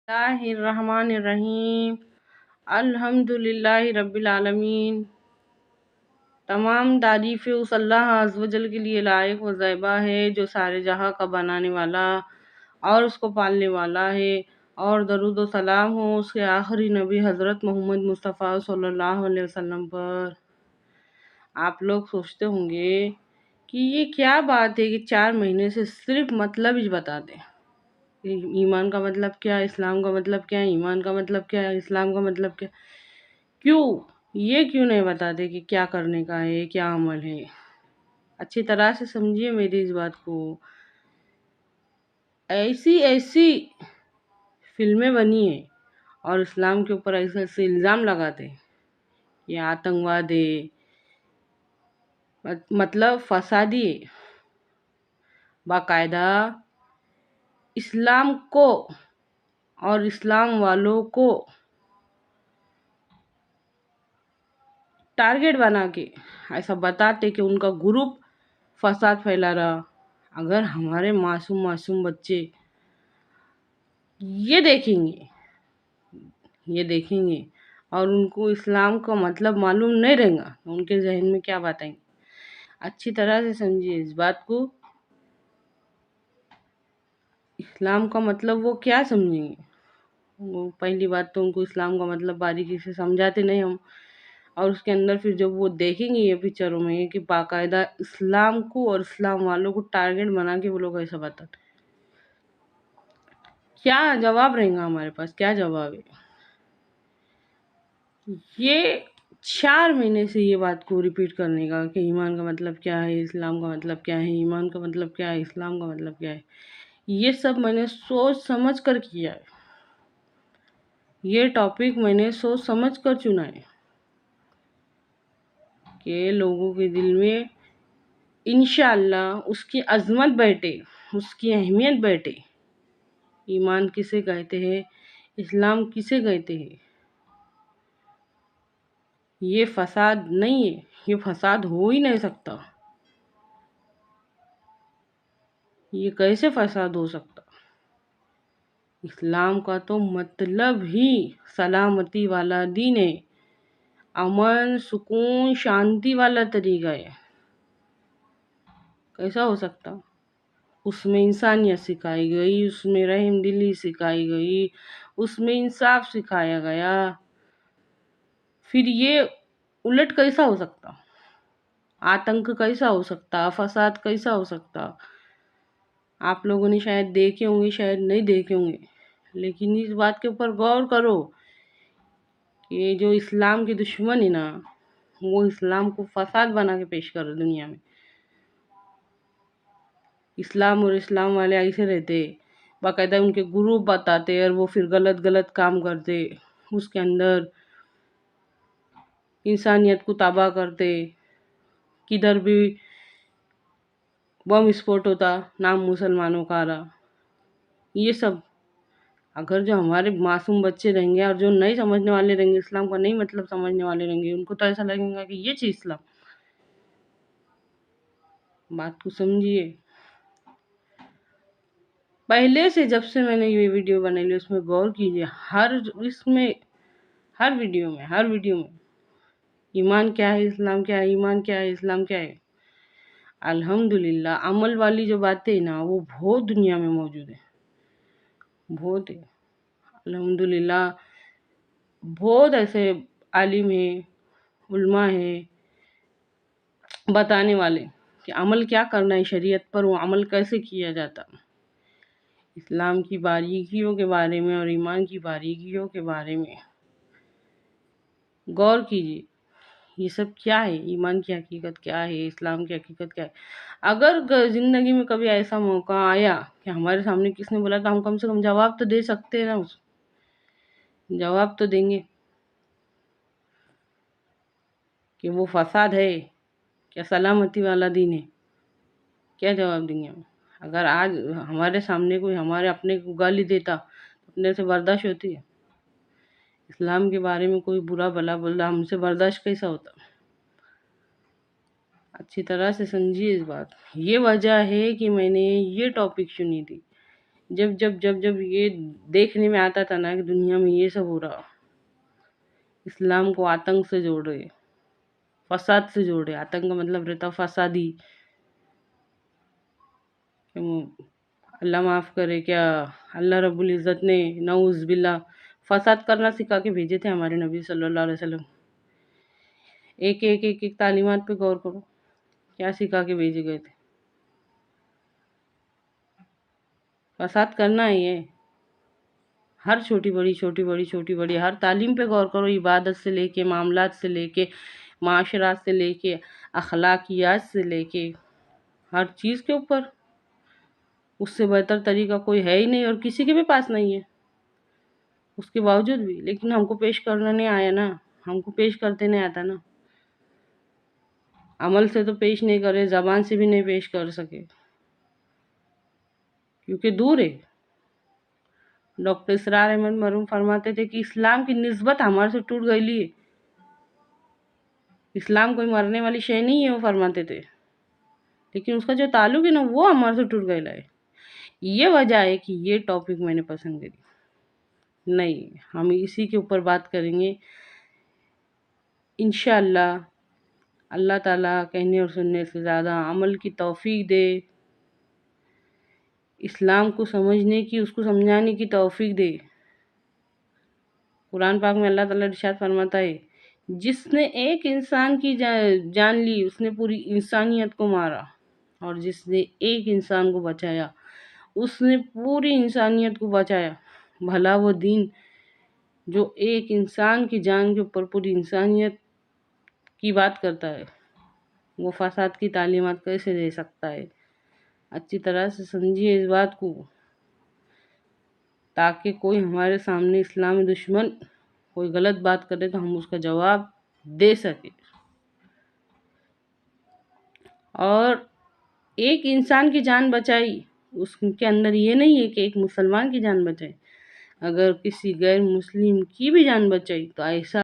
اللہ الرحمن الرحیم۔ الحمدللہ رب العالمین۔ تمام تعریفیں اس اللہ عز و جل کے لیے لائق و زیبا ہے جو سارے جہاں کا بنانے والا اور اس کو پالنے والا ہے، اور درود و سلام ہو اس کے آخری نبی حضرت محمد مصطفیٰ صلی اللہ علیہ وسلم پر۔ آپ لوگ سوچتے ہوں گے کہ یہ کیا بات ہے کہ 4 مہینے سے صرف مطلب ہی بتا دیں۔ ایمان کا مطلب کیا، اسلام کا مطلب کیا، ایمان کا مطلب کیا، اسلام کا مطلب کیا، کیوں نہیں بتاتے کہ کیا کرنے کا ہے، کیا عمل ہے۔ اچھی طرح سے سمجھیے میری اس بات کو۔ ایسی فلمیں بنی ہیں اور اسلام کے اوپر ایسے الزام لگاتے ہیں، یہ آتنکواد ہے، مطلب فسادی ہے۔ باقاعدہ اسلام کو اور اسلام والوں کو ٹارگٹ بنا کے ایسا بتاتے کہ ان کا گروپ فساد پھیلا رہا۔ اگر ہمارے معصوم بچے یہ دیکھیں گے اور ان کو اسلام کا مطلب معلوم نہیں رہے گا تو ان کے ذہن میں کیا بات آئیں گی۔ اچھی طرح سے سمجھیے اس بات کو۔ اسلام کا مطلب وہ کیا سمجھیں گے؟ وہ پہلی بات تو ان کو اسلام کا مطلب باریکی سے سمجھاتے نہیں ہم، اور اس کے اندر پھر جب وہ دیکھیں گے یہ پکچروں میں کہ باقاعدہ اسلام کو اور اسلام والوں کو ٹارگٹ بنا کے وہ لوگ ایسا بتاتے، کیا جواب رہے گا ہمارے پاس؟ کیا جواب ہے؟ یہ 4 مہینے سے یہ بات کو ریپیٹ کرنے کا کہ ایمان کا مطلب کیا ہے، اسلام کا مطلب کیا ہے، ایمان کا مطلب کیا ہے، اسلام کا مطلب کیا ہے، یہ سب میں نے سوچ سمجھ کر کیا ہے۔ یہ ٹاپک میں نے سوچ سمجھ کر چنا ہے کہ لوگوں کے دل میں انشاءاللہ اس کی عظمت بیٹھے، اس کی اہمیت بیٹھے۔ ایمان کسے کہتے ہیں، اسلام کسے کہتے ہیں؟ یہ فساد نہیں ہے، یہ فساد ہو ہی نہیں سکتا۔ یہ کیسے فساد ہو سکتا؟ اسلام کا تو مطلب ہی سلامتی والا دین ہے، امن، سکون، شانتی والا طریقہ ہے۔ کیسا ہو سکتا؟ اس میں انسانیت سکھائی گئی، اس میں رحم دلی سکھائی گئی، اس میں انصاف سکھایا گیا۔ پھر یہ الٹ کیسا ہو سکتا؟ آتنک کیسا ہو سکتا؟ فساد کیسا ہو سکتا؟ آپ لوگوں نے شاید دیکھے ہوں گے، شاید نہیں دیکھے ہوں گے، لیکن اس بات کے اوپر غور کرو کہ جو اسلام کے دشمن ہے نا، وہ اسلام کو فساد بنا کے پیش کر رہے دنیا میں۔ اسلام اور اسلام والے ایسے رہتے، باقاعدہ ان کے گروپ بتاتے اور وہ پھر غلط کام کرتے، اس کے اندر انسانیت کو تباہ کرتے، کدھر بھی بم اسفوٹ ہوتا، نام مسلمانوں کا آ رہا۔ یہ سب اگر جو ہمارے معصوم بچے رہیں گے اور جو نہیں سمجھنے والے رہیں گے، اسلام کا نہیں مطلب سمجھنے والے رہیں گے، ان کو تو ایسا لگے گا کہ یہ چیز اسلام۔ بات کو سمجھیے۔ پہلے سے جب سے میں نے یہ ویڈیو بنائی اس میں غور کیجیے، ہر ویڈیو میں ایمان کیا ہے، اسلام کیا ہے، ایمان کیا ہے، اسلام کیا ہے۔ الحمدللہ عمل والی جو باتیں ہیں نا وہ بہت دنیا میں موجود ہیں، بہت ہے۔ الحمدللہ بہت ایسے عالم ہیں، علماء ہیں بتانے والے کہ عمل کیا کرنا ہے، شریعت پر وہ عمل کیسے کیا جاتا۔ اسلام کی باریکیوں کے بارے میں اور ایمان کی باریکیوں کے بارے میں غور کیجیے۔ یہ سب کیا ہے، ایمان کی حقیقت کیا ہے، اسلام کی حقیقت کیا ہے۔ اگر زندگی میں کبھی ایسا موقع آیا کہ ہمارے سامنے کس نے بولا تو ہم کم سے کم جواب تو دے سکتے ہیں نا، جواب تو دیں گے کہ وہ فساد ہے کیا سلامتی والا دین ہے، کیا جواب دیں گے ہم؟ اگر آج ہمارے سامنے کوئی ہمارے اپنے کو گالی دیتا اپنے سے برداشت ہوتی ہے؟ اسلام کے بارے میں کوئی برا بھلا بول رہا ہم سے برداشت کیسا ہوتا؟ اچھی طرح سے سمجھیے اس بات۔ یہ وجہ ہے کہ میں نے یہ ٹاپک چنی تھی جب یہ دیکھنے میں آتا تھا نا کہ دنیا میں یہ سب ہو رہا، اسلام کو آتنک سے جوڑ رہے، فساد سے جوڑ رہے۔ آتنک کا مطلب رہتا فسادی، اللہ معاف کرے، کیا اللہ رب العزت نے نعوذ باللہ فساد کرنا سکھا کے بھیجے تھے ہمارے نبی صلی اللہ علیہ وسلم۔ ایک تعلیمات پہ غور کرو، کیا سکھا کے بھیجے گئے تھے؟ فساد کرنا ہے یہ، ہر چھوٹی بڑی ہر تعلیم پہ غور کرو، عبادت سے لے کے، معاملات سے لے کے، معاشرات سے لے کے، اخلاقیات سے لے کے، ہر چیز کے اوپر اس سے بہتر طریقہ کوئی ہے ہی نہیں اور کسی کے بھی پاس نہیں ہے۔ اس کے باوجود بھی لیکن ہم کو پیش کرنا نہیں آیا نا، ہم کو پیش کرتے نہیں آتا نا، عمل سے تو پیش نہیں کرے، زبان سے بھی نہیں پیش کر سکے کیونکہ دور ہے۔ ڈاکٹر اسرار احمد مرحوم فرماتے تھے کہ اسلام کی نسبت ہمارے سے ٹوٹ گئی ہے، اسلام کوئی مرنے والی شے نہیں ہے، وہ فرماتے تھے، لیکن اس کا جو تعلق ہے نا وہ ہمارے سے ٹوٹ گیا ہے۔ یہ وجہ ہے کہ یہ ٹاپک میں نے پسند کری۔ نہیں، ہم اسی کے اوپر بات کریں گے انشاءاللہ۔ اللہ تعالیٰ کہنے اور سننے سے زیادہ عمل کی توفیق دے، اسلام کو سمجھنے کی، اس کو سمجھانے کی توفیق دے۔ قرآن پاک میں اللہ تعالیٰ ارشاد فرماتا ہے، جس نے ایک انسان کی جان لی اس نے پوری انسانیت کو مارا، اور جس نے ایک انسان کو بچایا اس نے پوری انسانیت کو بچایا۔ بھلا وہ دین جو ایک انسان کی جان کے اوپر پوری انسانیت کی بات کرتا ہے، وہ فساد کی تعلیمات کیسے دے سکتا ہے؟ اچھی طرح سے سمجھیے اس بات کو، تاکہ کوئی ہمارے سامنے اسلامی دشمن کوئی غلط بات کرے تو ہم اس کا جواب دے سکیں۔ اور ایک انسان کی جان بچائی، اس کے اندر یہ نہیں ہے کہ ایک مسلمان کی جان بچائے، اگر کسی غیر مسلم کی بھی جان بچائی تو ایسا